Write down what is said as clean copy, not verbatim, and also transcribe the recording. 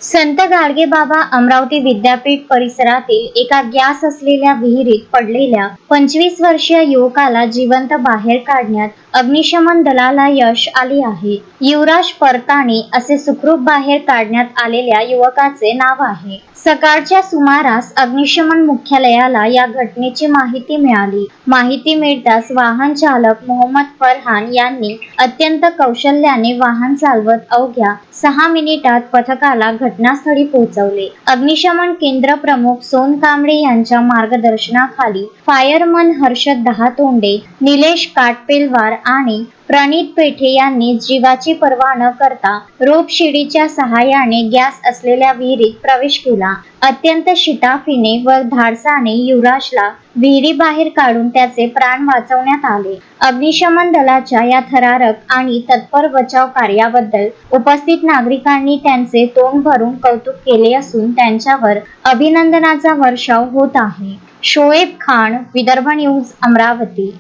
संत गाडगेबाबा अमरावती विद्यापीठ परिसरातील एका गॅस असलेल्या विहिरीत पडलेल्या 25 वर्षीय युवकाला जिवंत बाहेर काढण्यात अग्निशमन दलाला यश आले आहे. युवराज परताणे असे सुखरूप बाहेर काढण्यात आलेल्या युवकाचे नाव आहे. सकाळच्या सुमारास अग्निशमन मुख्यालयाला या घटनेची माहिती मिळाली. माहिती मिळताच वाहन चालक मोहम्मद फरहान यांनी अत्यंत कौशल्याने वाहन चालवत अवघ्या 6 मिनिटात पथकाला घटनास्थळी पोहोचवले. अग्निशमन केंद्र प्रमुख सोन कांबळे यांच्या मार्गदर्शनाखाली फायरमन हर्षद दहातोंडे, निलेश काटपेलवार आणि प्रणित पेठे यांनी जीवाची पर्वा न करता रोप शिडीच्या सहाय्याने गॅस असलेल्या विहिरीत प्रवेश केला. अत्यंत शिटाफीने व धाडसाने युवराजला विहिरीबाहेर काढून त्याचे प्राण वाचवण्यात आले. अग्निशमन दलाच्या या थरारक आणि तत्पर बचाव कार्याबद्दल उपस्थित नागरिकांनी त्यांचे तोंड भरून कौतुक केले असून त्यांच्यावर अभिनंदनाचा वर्षाव होत आहे. शोएब खान, विदर्भ न्यूज, अमरावती.